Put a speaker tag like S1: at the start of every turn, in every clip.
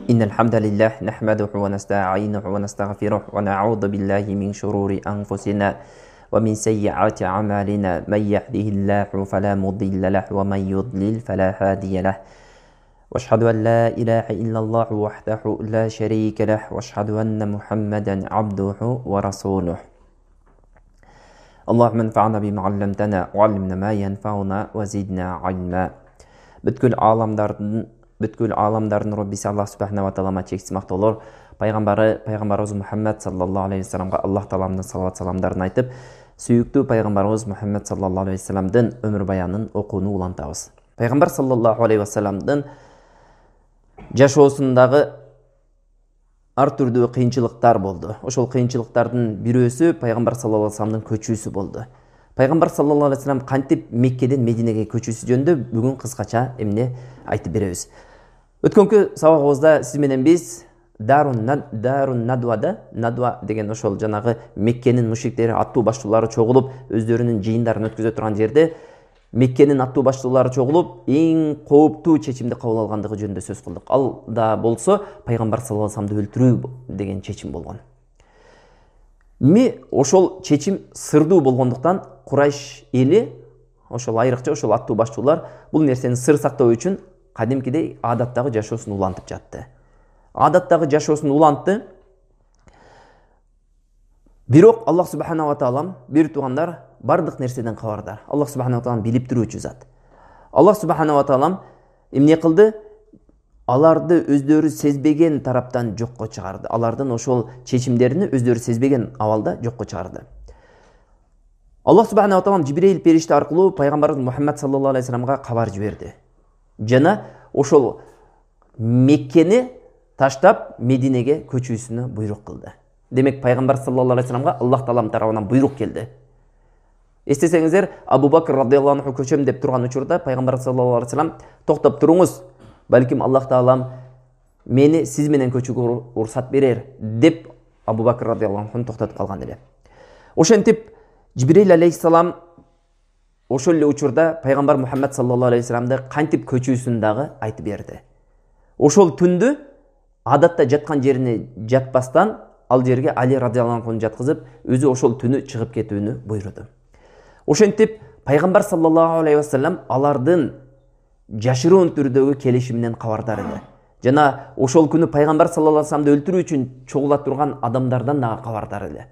S1: إن الحمد لله نحمده ونستعينه ونستغفره ونعوذ بالله من شرور أنفسنا ومن سيئات أعمالنا من يهده الله فلا مضل له ومن يضلل فلا هادي له وأشهد أن لا إله إلا الله وحده لا شريك له وأشهد أن محمدا عبده ورسوله اللهم انفعنا بما علمتنا وعلمنا ما ينفعنا وزدنا علما. Бүткүл аламдардын Роббиси Аллах субхана ва таалама чексиз мактоолор, пайгамбарыбыз Мухаммад саллаллаху алейхи ва салламга Аллах тааланын салават саламдарын айтып, сүйүктүү пайгамбарыбыз Мухаммад саллаллаху алейхи ва салламдын өмүр баянын окууну улантабыз. Пайгамбар саллаллаху алейхи ва салламдын жашоосундагы ар түрдүү кыйынчылыктар болду. Ошол кыйынчылыктардын бирөөсү пайгамбар саллаллаху алейхи ва салламдын көчүүсү болду. Пайгамбар саллаллаху алейхи ва саллам кантип Меккеден Мединеге көчүүсү жөнүндө бүгүн кыскача эмне айтып беребиз. Өткөнкү сабагыбызда сиз менен биз Дарун Надва деген ошол жанагы Меккенин мушриктери, аттуу баштуулары чогулуп, өздөрүнүн жыйындарын өткөзө турган жерде Меккенин аттуу баштуулары чогулуп, эң кооптуу чечимди кабыл алгандыгы жөнүндө сөз кылдык. Ал да болсо пайгамбар саллаллаху алейхи ва салламды өлтүрүү деген чечим болгон. Ошол чечим сырдуу болгондуктан Курайш эли, ошол айрыкча ошол аттуу баштуулар бул нерсени сыр сактоо үчүн кадимкидей адаттагы жашоосун улантып жатты. Адаттагы жашоосун улантты. Бирок Аллах субхана ва таалам, бир туугандар, бардык нерседен кабардар. Аллах субхана ва таалам билип туруучу зат. Аллах субхана ва таалам эмне кылды? Аларды өздөрү сезбеген тараптан жокко чыгарды. Алардын ошол чечимдерини өздөрү сезбеген абалда жокко чыгарды. Аллах субхана ва таалам Жибрейил периште аркылуу пайгамбарыбыз Мухаммад саллаллаху алейхи ва салламга кабар жиберди. Жана ошол Меккени таштап Мединеге көчүүсүнө буйрук кылды. Демек пайгамбар саллаллаху алейхи ва салламга Аллах таалам тарабынан буйрук келди. Эстесеңиздер, Абу Бакр радыйаллаху анху көчөм деп турган учурда пайгамбар саллаллаху алейхи ва саллам токтоп туруңуз, балким Аллах таалам мени сиз менен көчүүгө уруксат берер деп Абу Бакр радыйаллаху анхуну токтотуп калган эле. Ошентип Жибрейил алейхиссалам ошол эле учурда пайгамбар Мухаммад саллаллаху алейхи ва салламды кантип көчүүсүн дагы айтып берди. Ошол түндү адатта жаткан жерине жатпастан ал жерге Али радыйаллаху анхуну жаткызып, өзү ошол түнү чыгып кетүүнү буйруду. Ошентип пайгамбар саллаллаху алейхи ва саллам алардын жашыруун түрдөгү келишиминен кабардар эле. Жана ошол күнү пайгамбар саллаллаху алейхи ва салламды өлтүрүү үчүн чогула турган адамдардан дагы кабардар эле.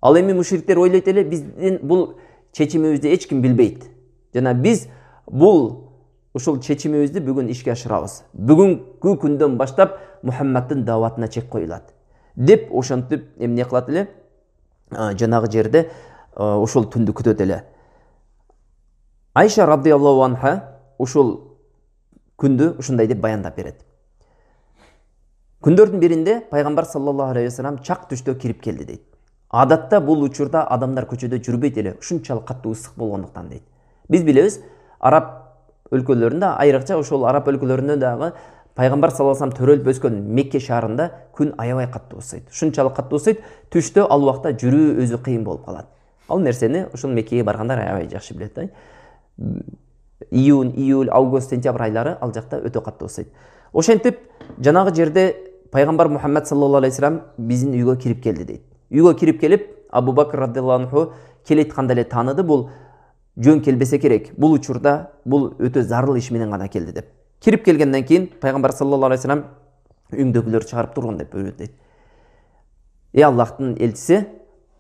S1: Ал эми мушриктер ойлойт эле, биздин бул чечимибизди эч ким билбейт. Жана биз бул ошол чечимибизди бүгүн ишке ашырабыз. Бүгүнкү күндөн баштап Мухаммаддын дааватына чек коюлат деп ошентип эмне кылат эле? Жанагы жерде ошол түндү күтөт эле. Айша радыйаллаху анха ошол күндү ушундай деп баяндап берет. Күндөрдүн биринде пайгамбар саллаллаху алейхи ва саллам чак түштө кирип келди дейт. Адатта бул учурда адамдар көчөдө жүрбөйт эле, ушунчалык катуу ысык болгондуктан дейт. Биз билебиз, араб өлкөлөрүндө, айрыкча ошол араб өлкөлөрүндө дагы пайгамбар саллаллаху алейхи ва саллам төрөлүп өскөн Мекке шаарында күн аябай катуу ысыйт. Ушунчалык катуу ысыйт, түштө ал убакта жүрүү өзү кыйын болуп калат. Ал нерсени ошол Меккеге баргандар аябай жакшы билет да. Июль, август, сентябрь айлары ал жакта өтө катуу ысыйт. Ошентип жанагы жерде пайгамбар Мухаммад саллаллаху алейхи ва саллам биздин үйгө кирип келди дейт. Үйгө кирип келип, Абу Бакр радыйаллаху анху келетканда эле тааныды, бул жөн келбесе керек. Бул учурда бул өтө зарыл иш менен гана келди деп. Кирип келгенден кийин пайгамбар саллаллаху алейхи ва саллам үйүңдөгүлөр чыгарып тургун деп буйруйт дейт. Аллахтын элчиси,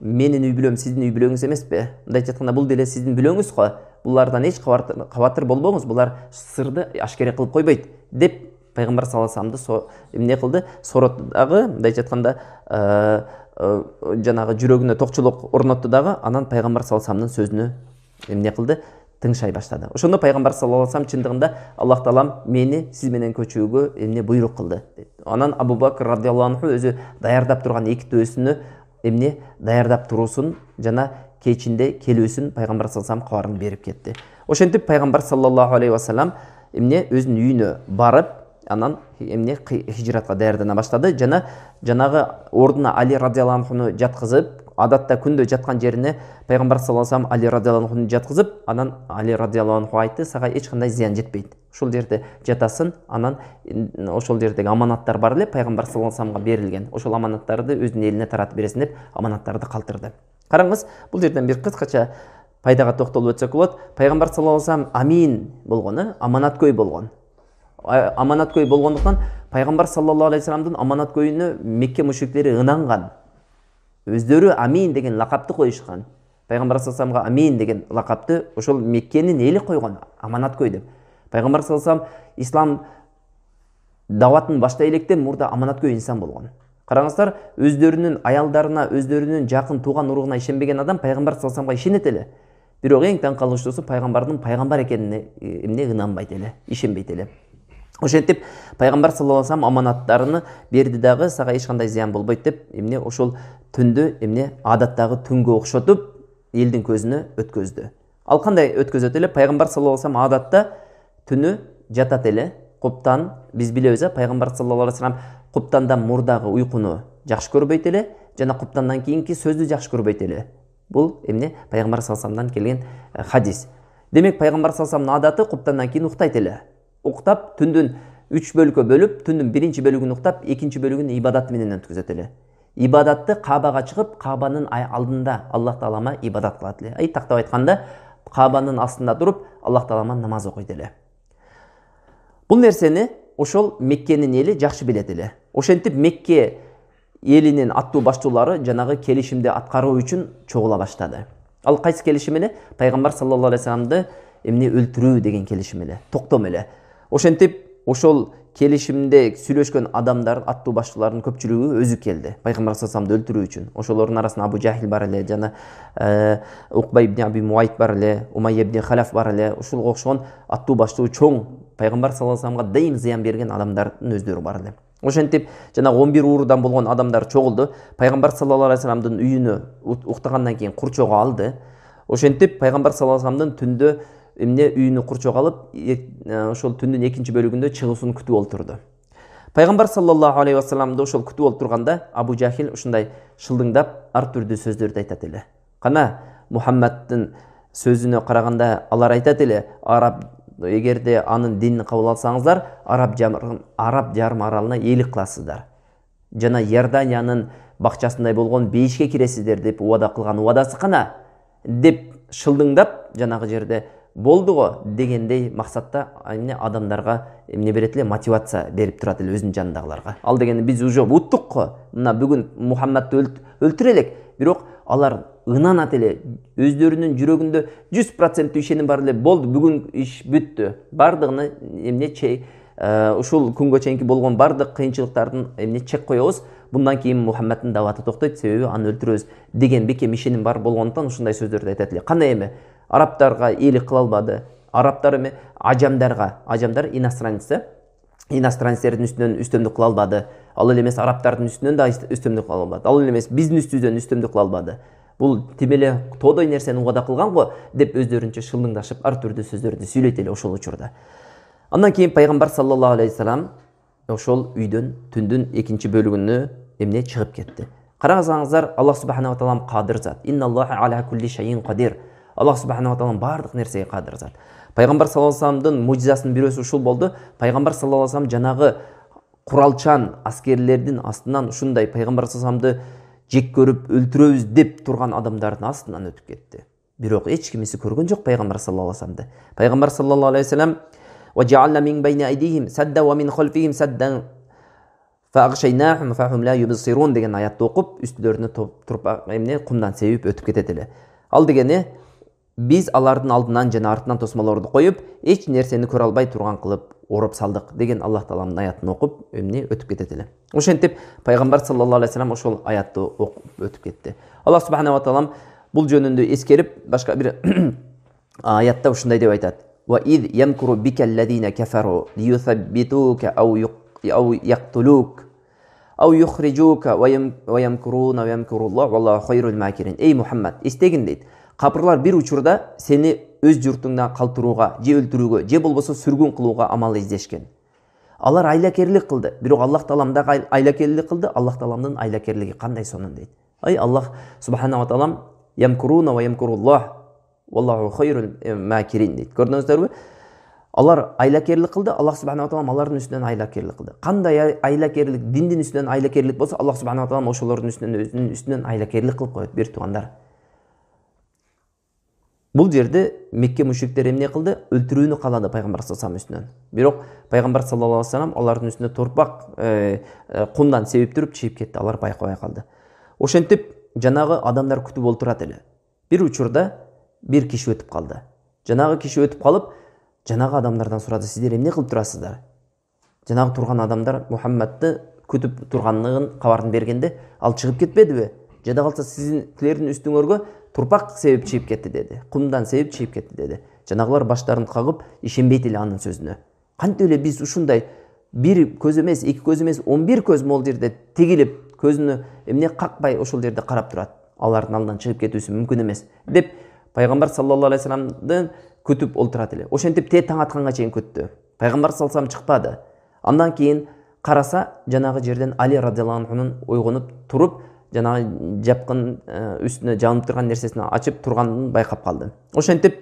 S1: менин үй бүлөм сиздин үй бүлөңүз эмеспи? Мындайча айтканда бул деле сиздин бүлөңүз го. Булардан эч кабатыр болбоңуз, булар сырды ашкере кылып койбойт деп пайгамбар саллаллаху алейхи ва салламды эмне кылды? Соротту дагы, мындайча айтканда жанагы жүрөгүнө токчулук орнотту дагы, анан пайгамбар саллаллаху алейхи ва салламдын сөзүнө эмне кылды? Тыңшай баштады. Ошондо пайгамбар саллаллаху алейхи ва саллам чындыгында Аллах таалам мени сиз менен көчүүгө эмне буйрук кылды дейт. Анан Абу Бакр радыйаллаху анху өзү даярдап турган эки төбөсүнө эмне даярдап туруусун жана кечинде келүүсүн пайгамбар саллаллаху алейхи ва саллам кабарын берип кетти. Ошентип пайгамбар саллаллаху алейхи ва саллам эмне өзүнүн үйүнө барып, анан эмне хижратка даярдана баштады. Жана жанагы ордуна Али радыйаллаху анхуну жаткызып, адатта күндө жаткан жерине пайгамбар саллаллаху алейхи ва саллам Али радыйаллаху анхуну жаткызып, анан Али радыйаллаху анху айтты: "Сага эч кандай зыян жетпейт. ошол жерде жатасын, анан ошол жердеги аманаттар бар эле, пайгамбар саллаллаху алейхи вассаламга берилген. Ошол аманаттарды өзүнүн элине таратып бересиң деп аманаттарды калтырды. Караңыз, бул жерден бир кыскача пайдага токтолуп өтсөк болот. Пайгамбар саллаллаху алейхи вассалам амин болгон, аманаткөй болгон. Аманаткөй болгондуктан пайгамбар саллаллаху алейхи вассаламдын аманаткөйүнө Мекке мушриктери ынанган. Өздөрү амин деген лакапты коюшкан. Пайгамбар саллаллаху алейхи вассаламга амин деген лакапты ошол Меккенин эли койгон, аманаткөй деп. Пайгамбар саллаллаху алейхи вассалам ислам даватын баштай электен мурда аманаткөй инсан болгон. Караңыздар, өздөрүнүн аялдарына, өздөрүнүн жакын тууган уругуна ишенбеген адам пайгамбар саллаллаху алейхи вассаламга ишенет эле. Бирок эң таң калыштуусу пайгамбардын пайгамбар экенине ынанбайт эле, ишенбейт эле. Ошентип пайгамбар саллаллаху алейхи вассалам аманаттарыны берди дагы, сага эч кандай зыян болбойт деп, ошол түндү адаттагы түнгө окшотуп элдин көзүнө өткөздү. Ал кандай өткөзөт эле? Пайгамбар саллаллаху алейхи вассалам адатта түнү жатат эле. Куптан биз билебиз, пайгамбар саллаллаху алейхи вассалам куптандан мурдагы уйкуну жакшы көрбөйт эле, жана куптандан кийинки сөздү жакшы көрбөйт эле. Бул пайгамбар саллаллаху алейхи вассаламдан келген хадис. Демек пайгамбар саллаллаху алейхи вассаламдын адаты куптандан кийин уктайт эле. Уктап түндүн 3 бөлүккө бөлүп, түндүн биринчи бөлүгүн уктап, экинчи бөлүгүн ибадат менен өткөзөт эле. Ибадатты Кабага чыгып, Кабанын алдында Аллах Таалама ибадат кылат эле. Тактап айтканда, Кабанын астында туруп, Аллах Таалама намаз окуйт эле. Бул нерсени ошол Меккенин эли жакшы билет эле. Ошентип Мекке элинин аттуу баштуулары жанагы келишимди аткаруу үчүн чогула баштады. Ал кайсы келишим эле? Пайгамбар саллаллаху алейхи вассаламды өлтүрүү деген келишим эле, токтом эле. Ошентип ошол келишимде сүйлөшкөн адамдар, аттуу баштуулардын көпчүлүгү өзү келди пайгамбар саллаллаху алейхи вассаламды өлтүрүү үчүн. Ошолордун арасында Абу Жахил бар эле, жана Уқба ибн Аби Муайт бар эле, Умайя ибн Халаф бар эле. Ушулга окшогон аттуу баштуу чоң пайгамбар саллаллаху алейхи вассаламга дайым зыян берген адамдардын өздөрү бар эле. Ошентип жанагы 11 уурудан болгон адамдар чогулду. Пайгамбар саллаллаху алейхи вассаламдын үйүнө уктагандан кийин курчоого алды. Ошентип пайгамбар саллаллаху алейхи вассаламдын түндө үйүнү курчоого алып, ошол түндүн экинчи бөлүгүндө чыгуусун күтүп олтурду. Пайгамбар саллаллаху алейхи вассаламды ошол күтүп олтурганда Абу Жахил ушундай шылдыңдап ар түрдүү сөздөрдү айтат эле. Кана Мухаммадтын сөзүнө караганда алар айтат эле, араб эгерде анын динин кабыл алсаңыздар, араб жарым аралынаээлик кыласыздар. Жана Иорданиянын бакчасындай болгон бейишке киресиздер деп убада кылган убадасы кана деп шылдыңдап жанагы жерде болду го дегендей максатта адамдарга берет эле, мотивация берип турат эле өзүнүн жанындагыларга. Ал дегени биз уже уттук го, мына бүгүн Мухаммадты өлтүрө элек, бирок алар ынанат эле, өздөрүнүн жүрөгүндө 100% ишеним бар эле, болду, бүгүн иш бүттү. Бардыгыны ушул күнгө чейинки болгон бардык кыйынчылыктардын чек коебуз. Bundan кийин Мухаммадтын даваты токтойт, себеби аны өлтүрөбүз деген бекем ишеним бар болгондуктан ушундай сөздөрдү айтат эле. Кандай эми арабтаргаээлик кыла албады. Арабтар ажамдар иностранецтердин үстүнөн үстөмдүк кыла албады. Ал эле эмес арабтардын үстүнөн да үстөмдүк кыла албады. Ал эле эмес биздин үстүбүздөн үстөмдүк кыла албады. Бул тим эле тоодой нерсени убада кылган го деп өздөрүнчө шылдыңдашып ар түрдүү сөздөрдү сүйлөйт эле ошол учурда. Андан кийин пайгамбар саллаллаху алейхи вассалам ошол үйдөн түндүн экинчи бөлүгүнө чыгып кетти. Карасаңыздар, Аллах субханаху ва таалам кадыр зат. Инналлаха аля кулли шайин кадир. Аллах субханаху ва таалам бардык нерсеге кадыр зат. Пайгамбар саллаллаху алейхи вассаламдын мужизасынын бирөөсү ушул болду. Пайгамбар саллаллаху алейхи вассалам жанагы куралчан аскерлердин астынан ушундай пайгамбар саллаллаху алейхи вассаламды жек көрүп өлтүрөбүз деп турган адамдардын астынан өтүп кетти. Бирок эч кимиси көргөн жок пайгамбар саллаллаху алейхи вассаламды. Пайгамбар саллаллаху алейхи вассалам وجعلنا من بين أيديهم سدا ومن خلفهم سدا فأغشيناهم فهم لا يبصرون деген аятты окуп, үстүлөрүнө туруп кумдан себип өтүп кетет эле. Ал дегени биз алардын алдынан жана артынан тосмолорду коюп, эч нерсени көрө албай турган кылып ороп салдык деген Аллах Тааланын аятын окуп, өтүп кетет эле. Ошентип пайгамбар саллаллаху алейхи вассалам ошол аятты окуп өтүп кетти. Аллах субханаху ва таалам бул жөнүндө эскерип, башка бир аятта ушундай деп айтат. وَإِذْ يَمْكُرُ بِكَ الَّذِينَ كَفَرُوا لِيُثَبِّتُوكَ أَوْ يَقْتُلُوكَ أَوْ يُخْرِجُوكَ وَيَمْكُرُونَ وَيَمْكُرُ اللَّهُ وَاللَّهُ خَيْرُ الْمَاكِرِينَ. Ey Muhammed, истегин дейт. Капырлар бир учурда сени өз журтуңдан калтырууга, же өлтүрүүгө, же болбосо сүргүн кылууга амал издешкен. Алар айлакерлик кылды, бирок Аллах Таалам да айлакерлик кылды. Аллах Тааламдын айлакерлиги кандай сонун дейт. Аллах субханаху ва таалам ямкуруна ва ямкуруллах Wallahu khayrul makirin deydi. Gördünüzler mi? Алар айлакерлик кылды, Аллах субханала тағала алардын үстүнөн айлакерлик кылды. Кандай айлакерлик, диндин үстүнөн айлакерлик болсо, Аллах субханала тағала ошолордун үстүнөн айлакерлик кылып коет, бир туугандар. Бул жерде Мекке мушриктери эмне кылды? Өлтүрүүнү каалады пайгамбар саллаллаху алейхи вассалам үстүнөн. Бирок пайгамбар саллаллаху алейхи вассалам алардын үстүнө торпак кумдан себип туруп чыйып кетти. Алар байкабай калды. Ошентип жанагы адамдар күтүп олтурат эле. Бир учурда бир киши өтүп калды. Жанагы киши өтүп калып, жанагы адамдардан сурады: "Сиздер эмне кылып турасыздар?" Жанагы турган адамдар Мухаммадты күтүп турганлыгын кабарын бергенде, ал чыгып кетпедиби? Жада калса силердин үстүңөргө турпак себеп чыйып кетти деди. Кумдан себеп чыйып кетти деди. Жанагылар баштарын кагып, ишенбейт эле анын сөзүнө. Кантип эле биз ушундай бир көз эмес, эки көз эмес, 11 көз могул жерде тигилип, көзүнө эмне какпай ошол жерде карап турат. Алардын алдынан чыгып кетүүсү мүмкүн эмес деп пайгамбар саллаллаху алейхи вассаламды күтүп олтурат эле. Ошентип таң атканга чейин күттү. Пайгамбар саллаллаху алейхи вассалам чыкпады. Андан кийин караса, жанагы жерден Али радыйаллаху анхунун ойгонуп туруп, жанагы жапкын үстүнө жанып турган нерсесин ачып турганын байкап калды. Ошентип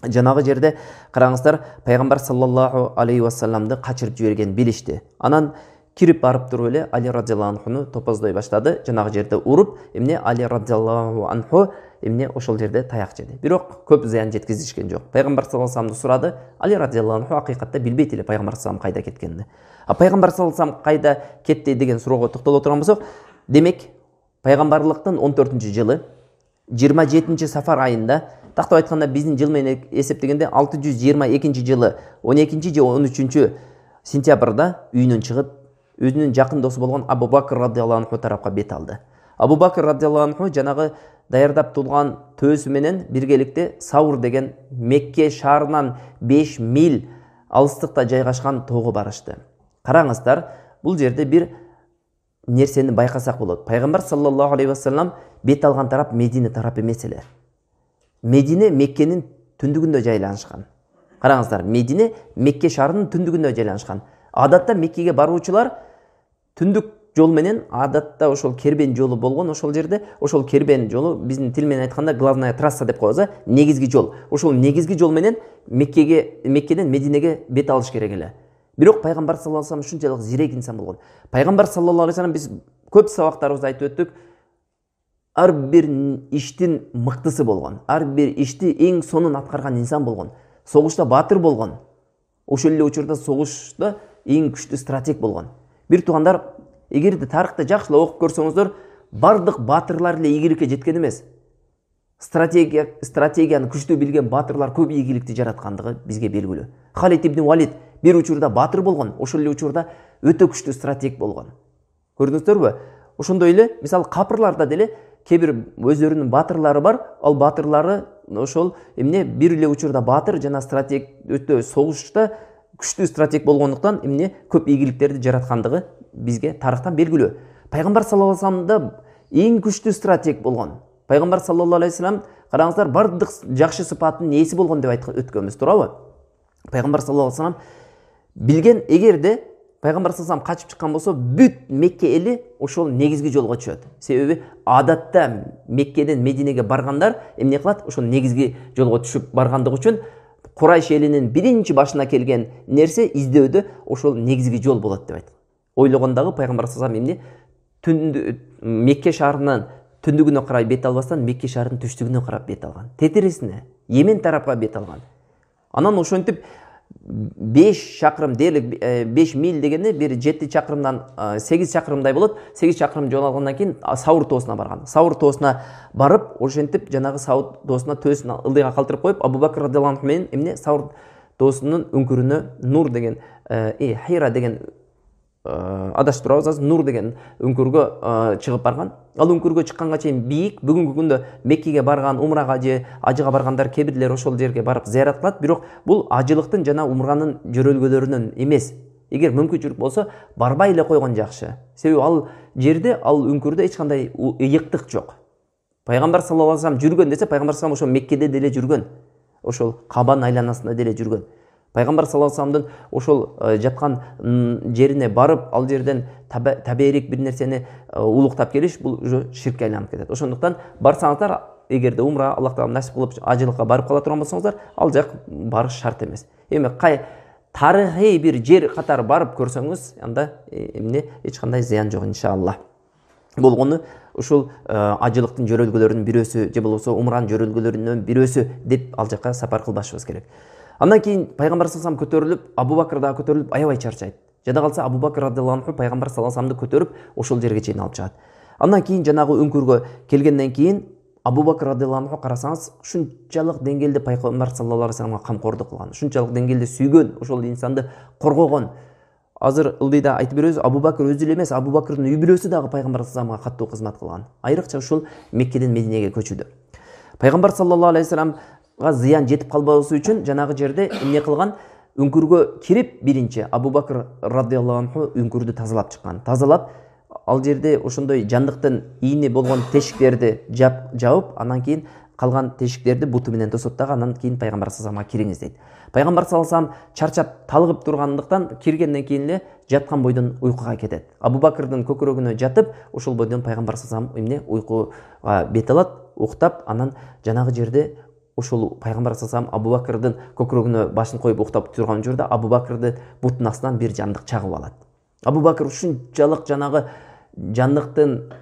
S1: жанагы жерде караңыздар, пайгамбар саллаллаху алейхи вассаламды качырып жиберген билишти. Анан кирип барып туруп эле Али радыйаллаху анхуну топоздой баштады. Жанагы жерде уруп, эмне Али радыйаллаху анху эмне ошол жерде таяк жеди. Бирок көп зыян жеткизишкен жок. Пайгамбар саллаллаху алейхи вассаламды сурады. Али радыйаллаху анху акыйкатта билбейт эле пайгамбар саллаллаху алейхи вассалам кайда кеткенин. Пайгамбар саллаллаху алейхи вассалам кайда кетти деген суроого токтоло турган болсок, демек пайгамбарлыктын 14-жылы 27 сафар айында, тактап айтканда биздин жыл менен эсептегенде 622-жылы 12 же 13 сентябрда үйүнөн чыгып, өзүнүн жакын досу болгон Абу Бакр радыйаллаху анху тарапка бет алды. Абу Бакр радыйаллаху анху жанагы даярдап турган төөсү менен биргеликте Саур деген Мекке шаарынан 5 миль алыстыкта жайгашкан тоого барышты. Караңыздар, бул жерде бир нерсени байкасак болот. Пайгамбар саллаллаху алейхи вассалам бет алган тарап Медине тарап эмес эле. Медине Меккенин түндүгүндө жайланышкан. Караңыздар, Медине Мекке шаарынын түндүгүндө жайланышкан. Адатта Меккеге баруучулар түндүк жол менен, адатта ошол кербен жолу болгон, ошол жерде ошол кербен жолу биздин тил менен айтканда главная трасса деп коебуз, негизги жол. Ошол негизги жол менен Меккеден Мединеге бет алыш керек эле. Бирок пайгамбар саллаллаху алейхи вассалам ушунчалык зирек инсан болгон. Пайгамбар саллаллаху алейхи вассалам, биз көп сабактарыбызда айтып өттүк, ар бир иштин мыктысы болгон, ар бир ишти эң сонун аткарган инсан болгон, согушта баатыр болгон. Ошол эле учурда согушта эң күчтүү стратег болгон. Бир туугандар, эгерде тарыхты жакшылап окуп көрсөңүздөр, бардык баатырлар эле ийгиликке жеткен эмес. Стратегияны күчтүү билген баатырлар көп ийгиликти жараткандыгы бизге белгилүү. Халид ибн Валид бир учурда баатыр болгон, ошол эле учурда өтө күчтүү стратег болгон. Көрдүңүздөрбү? Ошондой эле, мисалы капырларда деле кээ-бир өздөрүнүн баатырлары бар, ал баатырлары ошол эмне бир эле учурда баатыр жана стратег, өтө согушта күчтүү стратег болгондуктан эмне көп ийгиликтерди жараткандыгы бизге тарыхтан белгилүү. Пайгамбар саллаллаху алейхи вассалам да эң күчтүү стратег болгон. Пайгамбар саллаллаху алейхи вассалам, караңыздар, бардык жакшы сыпаттын ээси болгон деп өткөнбүз, туурабы? Пайгамбар саллаллаху алейхи вассалам билген, эгерде пайгамбар саллаллаху алейхи вассалам качып чыккан болсо, бүт Мекке эли ошол негизги жолго түшөт. Себеби адатта Меккеден Мединеге баргандар эмне кылат? Ошол негизги жолго түшүп баргандыгы үчүн Курайш элинин биринчи башына келген нерсе издөөдө ошол негизги жол болот деп айт. Ойлогондагы пайгамбар саллаллаху алейхи вассалам Мекке шаарынан түндүгүнө карай бет албастан Мекке шаарынын түштүгүнө карап бет алган. Тетиресине Йемен тарапка бет алган. Анан ошентип 5 чакырым дээрлик, 5 миль дегенде бир 7 чакырымдан 8 чакырымдай болот. 8 чакырым жол алгандан кийин Саур тоосуна барган. Саур тоосуна барып, ошентип жанагы Саур тоосуна төөсүн ылдыйга калтырып коюп, Абу Бакр радыйаллаху анху менен эмне Саур тоосунун үңкүрүнө Нур деген, Хира деген, адашып турабыз азыр, Нур деген үңкүргө чыгып барган. Ал үңкүргө чыкканга чейин бийик. Бүгүнкү күндө Меккеге барган, умрага же ажыга баргандар кээ бирлер ошол жерге барып зыярат кылат, бирок бул ажылыктын жана умранын жөрөлгөлөрүнөн эмес. Эгер мүмкүнчүлүк болсо, барбай эле койгон жакшы. Себеби ал жерде, ал үңкүрдө эч кандай ыйыктык жок. Пайгамбар саллаллаху алейхи вассалам жүргөн десе, пайгамбар саллаллаху алейхи вассалам ошол Меккеде деле жүргөн. Ошол Кабанын айланасында деле жүргөн. Пайгамбар саллаллаху алейхи вассаламдын ошол жаткан жерине барып, ал жерден таберик бир нерсени улуктап келиш, бул уже ширкке айланып кетет. Ошондуктан барсаңыздар, эгерде умра Аллах таала насип кылып ажылыкка барып кала турган болсоңуздар, ал жак барыш шарт эмес. Эми тарыхый бир жер катары барып көрсөңүз, анда эмне эч кандай зыян жок иншалла. Болгону ушул ажылыктын жөрөлгөлөрүнүн бирөөсү же болбосо умранын жөрөлгөлөрүнөн бирөөсү деп ал жака сапар кылбашыбыз керек. Андан кийин пайгамбар саллаллаху алейхи көтөрүлүп, Абу Бакр дагы көтөрүлүп аябай чарчайт. Жада калса Абу Бакр радыйаллаху анху пайгамбар саллаллаху алейхи көтөрүп ошол жерге чейин алып чыгат. Андан кийин жанагы өңкүргө келгенден кийин Абу Бакр радыйаллаху анху карасаңыз, ушунчалык деңгээлде пайгамбар саллаллаху алейхи вассаламга камкордук кылган, ушунчалык деңгээлде сүйгөн, ошол инсанды коргогон. Азыр ылдыйда айтып беребиз, Абу Бакр өзү эле эмес, Абу Бакрдын үй бүлөсү дагы пайгамбар саллаллаху алейхи каттуу кызмат кылган. Айрыкча ушул Меккеден Мединеге көчүүдө. Пайгамбар саллаллаху алейхи вассаламга зыян жетип калбабысы үчүн жанагы жерде эмне кылган? Үңкүргө кирип биринчи Абу Бакр радыйаллаху анху үңкүрдү тазалап чыккан. Тазалап ал жерде ошондой жандыктын ийни болгон тешиктерди жабып, андан кийин калган тешиктерди буту менен тосот дагы, андан кийин пайгамбар саллаллаху алейхи кириңиз дейт. Пайгамбар саллаллаху алейхи чарчап талыгып тургандыктан киргенден кийин эле жаткан бойдон уйкуга кетет. Абу Бакрдын көкүрөгүнө жатып, ошол бойдон пайгамбар саллаллаху алейхи эмне уйкуга бет алат, уктап, анан жанагы жерде ошол пайгамбар саллаллаху алейхи Абу Бакрдын көкүрөгүнө башын коюп уктап турган жерде Абу Бакрды бутунун астынан бир жандык чагып алат. Абу Бакр ушунчалык жанагы жандыктын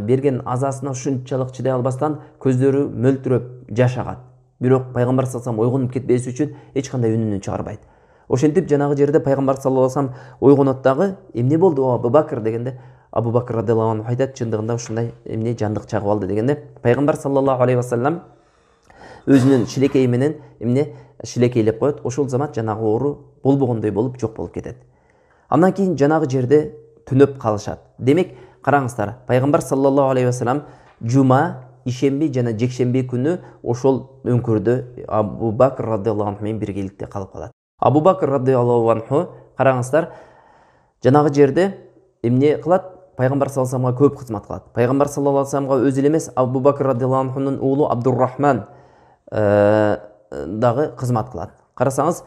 S1: берген азасына ушунчалык чыдай албастан көздөрү мөлтүрөп жаш агат. Бирок пайгамбар саллаллаху алейхи ойгонуп кетпеси үчүн эч кандай үнүн чыгарбайт. Ошентип жанагы жерде пайгамбар саллаллаху алейхи ойгонот дагы, эмне болду Абу Бакр дегенде, Абу Бакр радыйаллаху анху айтат, чындыгында ушундай эмне жандык чагып алды дегенде, пайгамбар саллаллаху алейхи вассалам өзүнүн шилекейи менен эмне шилекейлеп коет. Ошол замат жанагы оору болбогондой болуп жок болуп кетет. Андан кийин жанагы жерде түнөп калышат. Демек, караңыздар, пайгамбар саллаллаху алейхи вассалам жума, ишемби жана жекшемби күнү ошол өңкүрдө Абу Бакр радыйаллаху анху менен биргеликте калып калат. Абу Бакр радыйаллаху анху, караңыздар, жанагы жерде эмне кылат? Пайгамбар саллаллаху алейхи вассаламга көп кызмат кылат. Пайгамбар саллаллаху алейхи вассаламга өзү эле эмес, Абу Бакр радыйаллаху анхунун уулу Абдуррахман дагы кызмат кылат. Карасаңыз,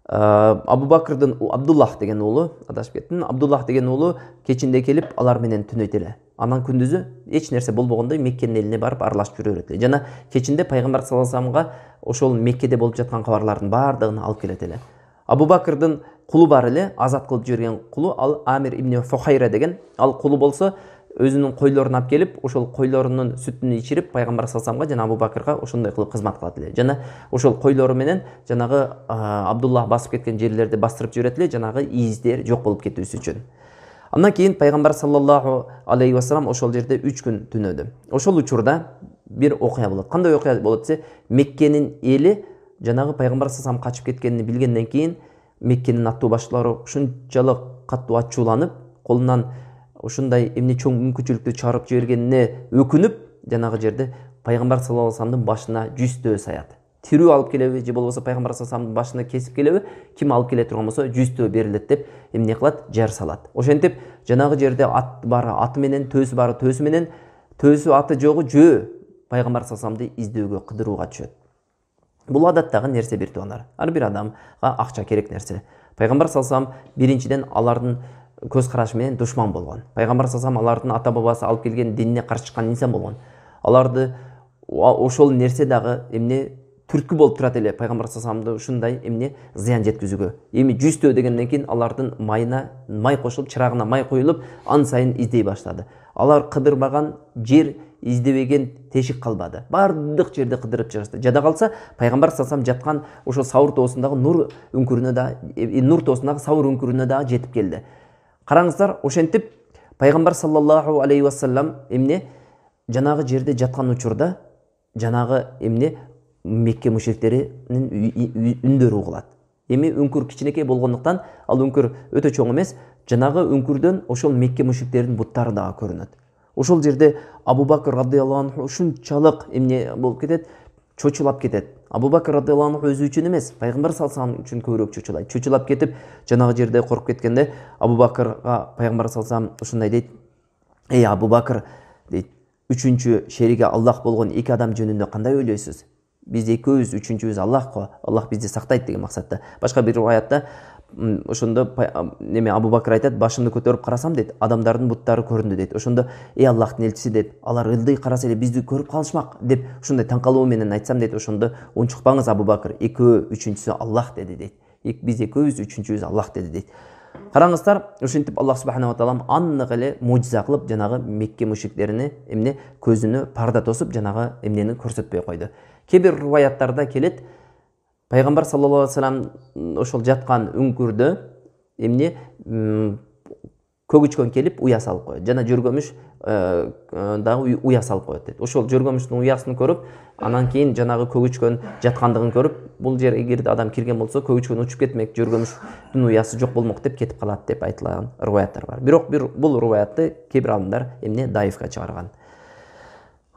S1: Абу Бакрдын Абдуллах деген уулу, адашып кеттим, Абдуллах деген уулу кечинде келип алар менен түнөйт эле. Анан күндүзү эч нерсе болбогондой Меккенин элине барып аралашып жүрө берет эле. Жана кечинде пайгамбар саллаллаху алейхи вассаламга ошол Меккеде болуп жаткан кабарлардын баардыгын алып келет эле. Абу Бакрдын кулу бар эле, азат кылып жиберген кулу, ал Амир ибн Фухайра деген. Ал кулу болсо өзүнүн койлорун алып келип, ошол койлорунун сүтүн ичирип пайгамбар саллаллаху алейхи вассаламга жана Абу Бакрга ошондой кылып кызмат кылат эле. Жана ошол койлору менен жанагы Абдуллах басып кеткен жерлерди бастырып жиберет эле, жанагы издер жок болуп кетүүсү үчүн. Андан кийин пайгамбар саллаллаху алейхи вассалам ошол жерде 3 күн түнөдү. Ошол учурда бир окуя болот. Кандай окуя болот десе, Меккенин эли жанагы пайгамбар саллаллаху алейхи вассалам качып кеткенин билгенден кийин Меккенин аттуу башчылары ушунчалык каттуу ачууланып, колунан ушундай эмне чоң мүмкүнчүлүктү чыгарып жибергенине өкүнүп, жанагы жерде пайгамбар саллаллаху алейхи вассаламдын башына жүзтөө саят. Тирүү алып келеби же болбосо пайгамбар саллаллаху алейхи вассаламдын башына кесип келеби, ким алып келе турган болсо жүзтөө берилет деп эмне кылат? Жар салат. Ошентип жанагы жерде ат бары аты менен, төсү бары төсү менен, төсү аты жогу жөө пайгамбар саллаллаху алейхи вассаламды издөөгө, кыдырууга түшөт. Бул адаттагы нерсе бир туугандар. Ар бир адамга акча керек нерсе. Пайгамбар саллаллаху алейхи вассалам биринчиден алардын көз карашы менен душман болгон. Пайгамбар саллаллаху алейхи вассалам алардын ата бабасы алып келген динине каршы чыккан инсан болгон. Аларды ошол нерсе дагы эмне түрткү болуп турат эле пайгамбар саллаллаху алейхи вассаламды ушундай эмне зыян жеткизүүгө. Эми жүзтөө дегенден кийин алардын майына май кошулуп, чырагына май коюлуп, ан сайын издей баштады. Алар кыдырбаган жер, издебеген тешик калбады. Бардык жерде кыдырып чыгышты. Жада калса пайгамбар саллаллаху алейхи вассалам жаткан ошол Саур тоосундагы Нур өңкүрүнө да, Нур тоосундагы Саур өңкүрүнө да жетип келди. Караңыздар, ошентип пайгамбар саллаллаху алейхи вассалам эмне жанагы жерде жаткан учурда жанагы эмне Мекке мушриктеринин үндөрү угулат. Эми өңкүр кичинекей болгондуктан ал өңкүр өтө чоң эмес, жанагы өңкүрдөн ошол Мекке мушриктеринин буттары дагы көрүнөт. Ошол жерде Абу Бакр радыйаллаху анху ушунчалык эмне болуп кетет, чочулап кетет. Абу Бакр радыйаллаху анху өзү үчүн эмес, пайгамбар саллаллаху алейхи вассалам үчүн көбүрөөк чочулайт. Чочулап кетип, жанагы жерде коркуп кеткенде Абу Бакрга пайгамбар саллаллаху алейхи вассалам ушундай дейт: "Эй Абу Бакр", дейт, "Үчүнчү шериги Аллах болгон эки адам жөнүндө кандай ойлойсуз? Биз экөөбүз, үчүнчүбүз Аллах го. Аллах бизди сактайт" деген максатта. Башка бир аятта ошондо неме Абу Бакр айтат: "Башымды көтөрүп карасам" дейт, "адамдардын буттары көрүндү" дейт. Ошондо "Эй Аллахтын элчиси" дейт, "Алар ылдый караса эле бизди көрүп калышмак" деп ушундай таң калуу менен айтсам дейт, ошондо "Унчукпаңыз Абу Бакр, экөө, үчүнчүсү Аллах" деди дейт. Биз экөөбүз, үчүнчүбүз Аллах деди дейт. Караңыздар, ошентип Аллах субханала таалам аннык эле мужиза кылып жанагы Мекке мушриктерине эмне көзүнө парда тосуп жанагы эмнени көрсөтпөй койду. Кээ бир риваяттарда келет, пайгамбар саллаллаху алейхи вассалам ошол жаткан үңкүрдө эмне көгүчкөн келип уя салып коет. Жана жөргөмүш дагы уя салып коет дейт. Ошол жөргөмүштүн уясын көрүп, анан кийин жанагы көгүчкөн жаткандыгын көрүп, бул жерге эгерде адам кирген болсо, көгүчкөн учуп кетмек, жөргөмүштүн уясы жок болмок деп кетип калат деп айтылган риваяттар бар. Бирок бул риваятты кээ бир алымдар эмне даифка чыгарган.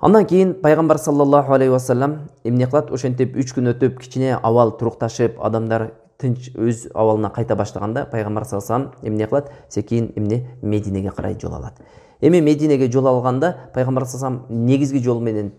S1: Андан кийин пайгамбар саллаллаху алейхи вассалам эмне кылат? Ошентип 3 күн өтүп, кичине абал турукташып, адамдар тынч өз абалына кайта баштаганда пайгамбар саллаллаху алейхи вассалам эмне кылат? Секин эмне Мединеге карай жол алат. Эми Мединеге жол алганда пайгамбар саллаллаху алейхи вассалам негизги жол менен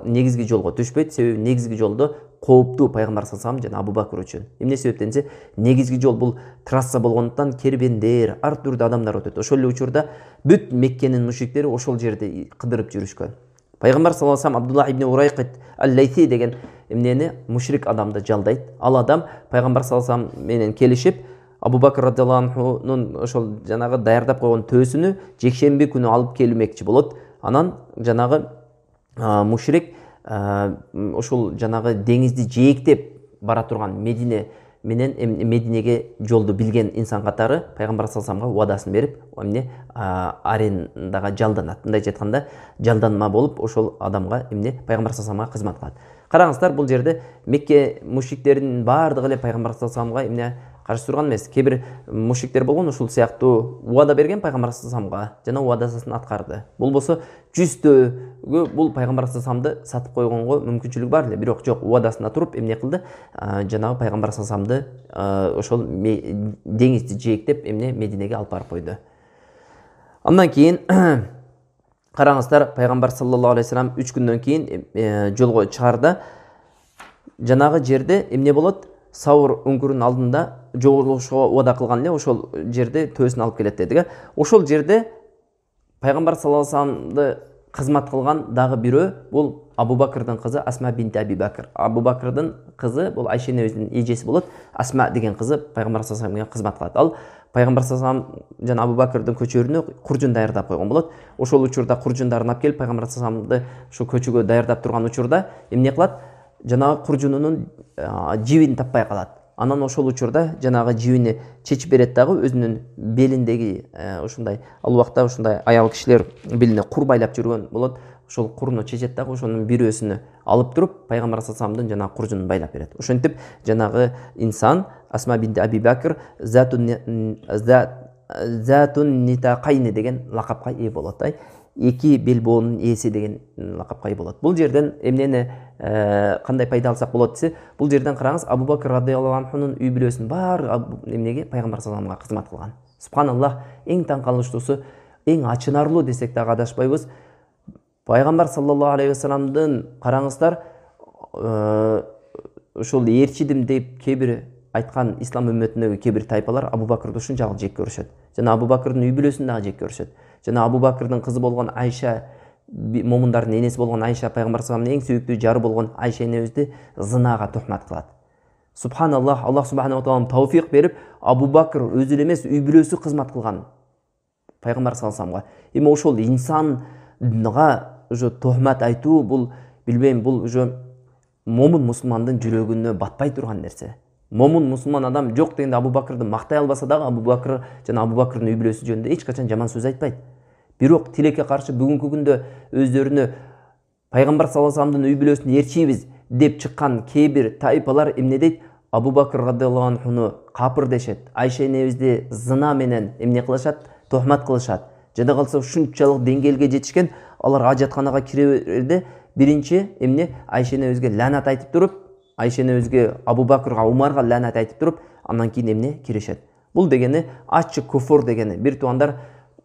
S1: негизги жолго түшпөйт. Себеби негизги жолдо кооптуу пайгамбар саллаллаху алейхи вассалам жана Абу Бакр үчүн. Эмне себептен десе, негизги жол бул трасса болгондуктан кербендер, ар түрдүү адамдар өтөт. Ошол эле учурда бүт Меккенин мушриктери ошол жерде кыдырып жүрүшкөн. Пайгамбар саллаллаху алейхи вассалам Абдуллах ибн Урайкыт ал-Лайси деген эмнени мушрик адамды жалдайт. Ал адам пайгамбар саллаллаху алейхи вассалам менен келишип, Абу Бакр радиаллаху анхунун ошол жанагы даярдап койгон төсүнү жекшемби күнү алып келмекчи болот. Анан жанагы мушрик ошол жанагы деңизди жээктеп бара турган Медине менен Мединеге жолду билген инсан катары пайгамбар саллаллаху алейхи вассаламга уадасын берип, эмне арендага жалданат. Мындайча айтканда, жалданма болуп ошол адамга эмне пайгамбар саллаллаху алейхи вассаламга кызмат кылат. Караңыздар, бул жерде Мекке мушриктеринин баардыгы эле пайгамбар саллаллаху алейхи вассаламга эмне каршы турган эмес. Кээ бир мушриктер болгон, ушул сыяктуу уада берген пайгамбар саллаллаху алейхи вассаламга жана уадасын аткарды. Болбосо жүздөгө бул пайгамбар саллаллаху алейхи вассаламды сатып койгонго мүмкүнчүлүк бар эле. Бирок жок, уадасына туруп эмне кылды? Жанагы пайгамбар саллаллаху алейхи вассаламды ошол деңизди жээктеп эмне Мединеге алып барып койду. Андан кийин караңыздар, пайгамбар саллаллаху алейхи вассалам 3 күндөн кийин жолго чыгарда, жанагы жерде эмне болот? Саур үңкүрүнүн алдында жолугушууга уада кылган эле, ошол жерде төсүн алып келет дедик. Ошол жерде пайгамбар саллаллаху алейхи вассаламды кызмат кылган дагы бирөө, бул Абу Бакрдын кызы Асма бинти Аби Бакр. Абу Бакрдын кызы, бул Айша энебиздин эжеси болот. Асма деген кызы пайгамбар саллаллаху алейхи вассаламга кызмат кылат. Ал пайгамбар саллаллаху алейхи вассалам жана Абу Бакрдын көчөрүнө куржун даярдап койгон болот. Ошол учурда куржундарын алып келип пайгамбар саллаллаху алейхи вассаламды ошо көчөгө даярдап турган учурда эмне кылат? Жанагы куржунунун жибин таппай калат. Анан ошол учурда жанагы жибини чечип берет дагы, өзүнүн белиндеги ушундай ал убакта ушундай аял кишилер белине кур байлап жүргөн болот. Ошол курну чечет дагы, ошонун бирөөсүнө алып туруп пайгамбар саллаллаху алейхи вассаламдын жанагы куржунун байлап берет. Ошентип жанагы инсан Асма бинти Аби Бакр затун нитакайни деген лакапка ээ болот. Эки белбоонун ээси деген лакапка ээ болот. Бул жерден эмнени кандай пайда алсак болот десе, бул жерден караңыз, Абу Бакр радиаллаху анхунун үй бүлөсүнүн баары эмнеге пайгамбар саллаллаху алейхи вассаламга кызмат кылган. Субханаллах, эң таң калыштуусу, эң ачынарлуу десек дагы адашпайбыз. Пайгамбар саллаллаху алейхи вассаламдын караңыздар ошол ээрчидим деп кээ бир айткан ислам үммөтүндөгү кээ бир тайпалар Абу Бакрды ушунчалык жек көрүшөт. Жана Абу Бакрдын үй бүлөсүн дагы жек көрүшөт. Жана Абу Бакрдын кызы болгон Айша, момундардын энеси болгон Айша, пайгамбар саллаллаху алейхи вассаламдын эң сүйүктүү жары болгон Айша энебизди зынага тухмат кылат. Субханаллах, Аллах субханаху ва таала тауфик берип, Абу Бакр өзү эле эмес, үй бүлөсү кызмат кылган пайгамбар саллаллаху алейхи вассаламга. Эми ошол инсанга уже тухмат айтуу, бул билбейм, бул уже момун мусулмандын жүрөгүнө батпай турган нерсе. Момун мусулман адам жок дегенде Абу Бакрды мактай албаса дагы, Абу Бакр жана Абу Бакрдын үй бүлөсү жөнүндө эч качан жаман сөз айтпайт. Бирок тилекке каршы бүгүнкү күндө өздөрүнө пайгамбар саллаллаху алейхи вассаламдын үй бүлөсүн ээрчийбиз деп чыккан кээ бир тайпалар эмне дейт? Абу Бакр радиаллаху анхуну капыр дешет. Айша энебизди зына менен эмне кылышат? Тухмат кылышат. Жада калса ушунчалык деңгээлге жетишкен, алар ажатканага кире берди. Биринчи эмне? Айша энебизге лаанат айтып туруп, Айша энебизге, Абу Бакрга, Умарга лаанат айтып туруп, андан кийин эмне? Киришет. Бул дегени ачык куфур дегени. Бир туугандар,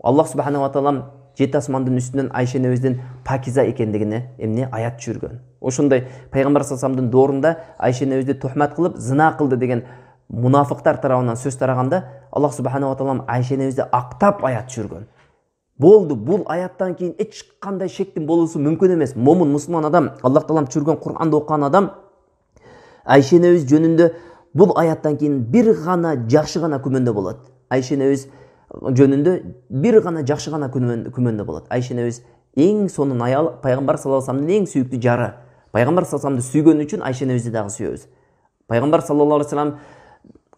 S1: Аллах субханаху ва таала жети асмандын үстүнөн Айша энебиздин пакиза экендигине эмне? Аят жүргөн. Ошондой пайгамбар саллаллаху алейхи вассаламдын доорунда Айша энебизди тухмат кылып, зына кылды деген мунафыктар тарабынан сөз тараганда, Аллах субханаху ва таала Айша энебизди актап аят жүргөн. Болду, бул аяттан кийин эч кандай шектин болуусу мүмкүн эмес. Момун мусулман адам, Аллах таалам түшүргөн Кур'анды окуган адам Айша энебиз жөнүндө Бул аяттан кийин бир гана жакшы гана күмөндө болот. Айша энебиз жөнүндө бир гана жакшы гана күмөндө болот. Айша энебиз эң сонун аял, пайгамбар саллаллаху алейхи вассаламдын эң сүйүктүү жары. Пайгамбар саллаллаху алейхи вассаламды сүйгөн үчүн Айша энебизди дагы сүйөбүз. Пайгамбар саллаллаху алейхи вассалам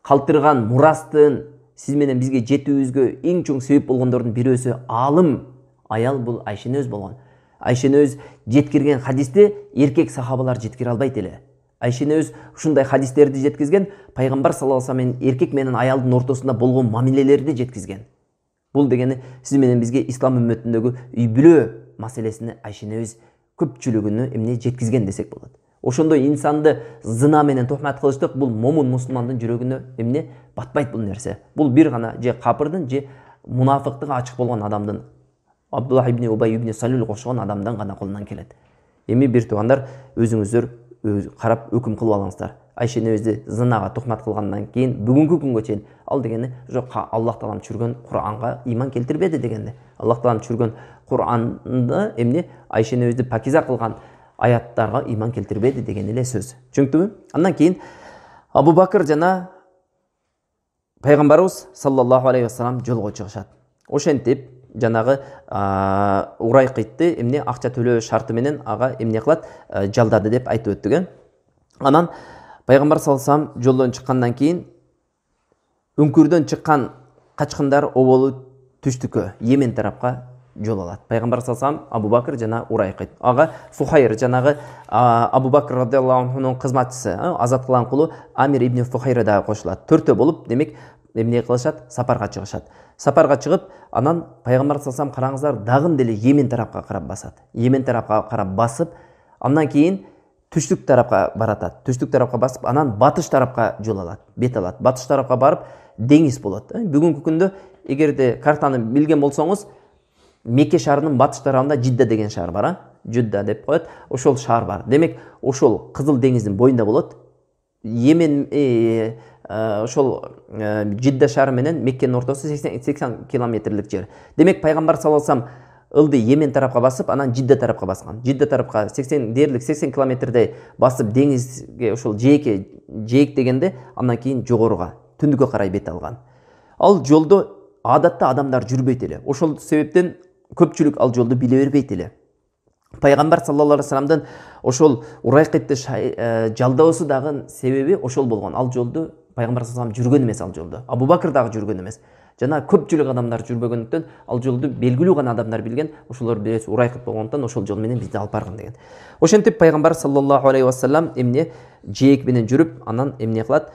S1: калтырган мурастын сиз менен бизге жетүүбүзгө эң чоң себеп болгондордун бирөөсү алым аял бул Айша энебиз болгон. Айша энебиз жеткирген хадисти эркек сахабалар жеткире албайт эле. Айша энебиз ушундай хадистерди жеткизген, пайгамбар саллаллаху алейхи вассалам менен эркек менен аялдын ортосунда болгон мамилелерди жеткизген. Бул дегени сиз менен бизге ислам үммөтүндөгү үй бүлө маселесини Айша энебиз көпчүлүгүнө эмне жеткизген десек болот. Ошондой инсанды зына менен тухмат кылыштык, бул момун мусулмандын жүрөгүнө эмне батпайт бул нерсе. Бул бир гана же капырдын же мунафыктыгы ачык болгон адамдын, Абдуллах ибн Убай ибн Салул кошгон адамдан гана колунан келет. Эми бир туугандар, өзүңүздөр карап өкүм кылып алыңыздар. Айша энебизди зынага тухмат кылгандан кийин бүгүнкү күнгө чейин ал дегени жок, Аллах таалам түшүргөн Куранга иман келтирбеди дегенде. Аллах таалам түшүргөн Куранды эмне Айша энебизди пакиза кылган аяттарга иман келтирбеди деген эле сөз. Түшүнүктүбү? Андан кийин Абу Бакыр жана пайгамбарыбыз саллаллаху алейхи вассалам жолго чыгышат. Ошентип жанагы Урайкытты эмне акча төлөө шарты менен ага эмне кылат, жалдады деп айтып өттүк. Анан пайгамбар саллаллаху алейхи вассалам жолдон чыккандан кийин өңкүрдөн чыккан качкындар оболу түштүккө, Йемен тарапка жол алат. Пайгамбар саллаллаху алейхи вассалам, Абу Бакыр жана Урайкыт. Ага Фухайр жанагы Абу Бакыр радиаллаху анхунун кызматчысы, азат кылган кулу Амир ибн Фухайр да кошулат. Төртөө болуп, демек эмне кылышат? Сапарга чыгышат. Сапарга чыгып, анан пайгамбар саллаллаху алейхи вассалам караңыздар, дагын деле Йемен тарапка карап басат. Йемен тарапка карап басып, андан кийин түштүк тарапка баратат. Түштүк тарапка басып, анан батыш тарапка жол алат, бет алат. Батыш тарапка барып, деңиз болот. Бүгүнкү күндө эгерде картаны билген болсоңуз, Мекке шаарынын батыш тарабында Жидда деген шаар бар, Жудда деп коет. Ошол шаар бар. Демек, ошол Кызыл деңиздин боюнда болот. Йемен ошол Жидда шаары менен Меккенин ортосу 80 километрлик жер. Демек, пайгамбар саллаллаху алейхи вассалам ылды Йемен тарапка басып, анан Жидда тарапка баскан. Жидда тарапка 80 километрдей басып, деңизге ошол жээк дегенде, андан кийин жогоруга, түндүккө карай бет алган. Ал жолдо адатта адамдар жүрбөйт эле. Ошол себептен көпчүлүк ал жолду биле бербейт эле. Пайгамбар саллаллаху алейхи вассаламдын ошол Урайкытты жалдоосу дагы себеби ошол болгон. Ал жолду пайгамбар саллаллаху алейхи вассалам жүргөн эмес, ал жолду. Абу Бакыр дагы жүргөн эмес. Жана көпчүлүк адамдар жүрбөгөндүктөн ал жолду белгилүү гана адамдар билген. Ошолор бирөөсү Урайкыт болгондуктан ошол жол менен бизди алып барган деген. Ошентип пайгамбар саллаллаху алейхи вассалам эмне жээк менен жүрүп, анан эмне кылат?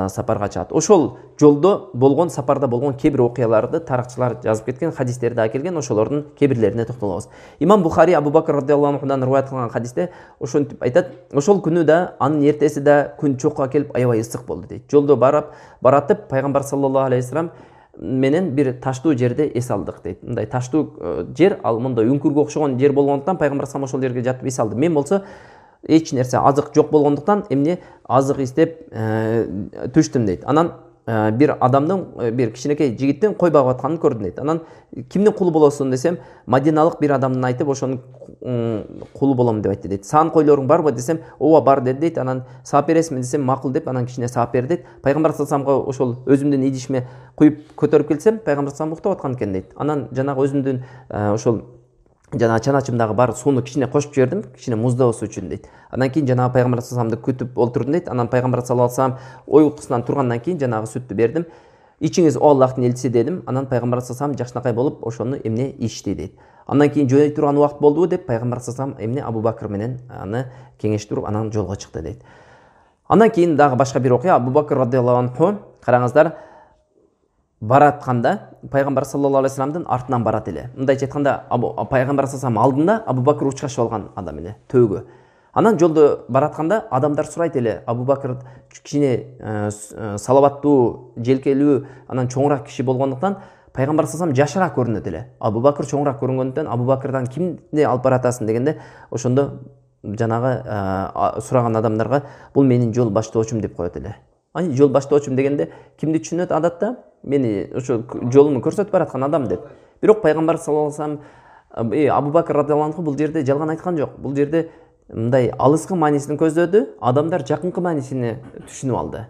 S1: Сапарга чыгат. Ошол жолдо болгон, сапарда болгон кээ бир окуяларды тарыхчылар жазып кеткен, хадистер да келген, ошолордун кээ бирлерине токтолобуз. Имам Бухари Абу Бакр радиаллаху анхудан риваят кылган хадисте ошентип айтат: ошол күнү да, анын эртеси да күн чокка келип аябай ысык болду дейт. Жолдо баратып пайгамбар саллаллаху алейхи вассалам менен бир таштуу жерде эс алдык дейт. Мындай таштуу жер, ал мындай үңкүргө окшогон жер болгондуктан пайгамбар саллаллаху алейхи вассалам ошол жерге жатып эс алды. Мен болсо эч нерсе, азык жок болгондуктан эмне азык издеп түштүм дейт. Анан бир адамдын, бир кичинекей жигиттин кой багып атканын көрдүм дейт. Анан кимдин кулу болосуң десем, Мадиналык бир адамдын айтып, ошонун кулу болом деп айтты дейт. Саан койлоруң барбы десем, ооба бар dedi дейт. Анан саап бересизби десем, макул деп, анан кичине саап берди дейт. Пайгамбар саллаллаху алейхи вассаламга ошол өзүмдүн идишиме куюп көтөрүп келсем, пайгамбар саллаллаху алейхи вассалам уктап аткан экен дейт. Анан жанагы өзүмдүн ошол жана чаначымдагы бар сууну кичине кошуп жибердим, кичине муздоосу үчүн дейт. Андан кийин жанагы пайгамбар саллаллаху алейхи вассаламды күтүп олтурдум дейт. Анан пайгамбар саллаллаху алейхи вассалам ой уйкусунан тургандан кийин жанагы сүттү бердим. Ичиңиз о Аллахтын элчиси дедим. Анан пайгамбар саллаллаху алейхи вассалам жакшынакай болуп ошону эмне ичти дейт. Андан кийин жөнөй турган убакыт болдубу деп пайгамбар саллаллаху алейхи вассалам эмне Абу Бакыр менен аны кеңештирип анан жолго чыкты дейт. Андан кийин дагы башка бир окуя, Абу Бакыр радиаллаху анху, караңыздар, баратканда пайгамбар саллаллаху алейхи вассаламдын артынан барат эле. Мындайча айтканда, пайгамбар саллаллаху алейхи вассалам алдында, Абу Бакыр учкашып алган адам эле, төөгө. Анан жолдо баратканда адамдар сурайт эле, Абу Бакыр кичине салаваттуу, желкелүү, анан чоңураак киши болгондуктан пайгамбар саллаллаху алейхи вассалам жашыраак көрүнөт эле. Абу Бакыр чоңураак көрүнгөндүктөн Абу Бакырдан кимди алып баратасың дегенде, ошондо жанагы сураган адамдарга бул менин жол баштоочум деп коет эле. Ани жол баштоочум дегенде кимди түшүнөт адатта? Мени ошо жолумду көрсөтүп бараткан адам деп. Бирок пайгамбар саллаллаху алейхи вассалам Абу Бакыр радиаллаху анху бул жерде жалган айткан жок. Бул жерде мындай алыскы маанисин көздөдү, адамдар жакынкы маанисини түшүнүп алды.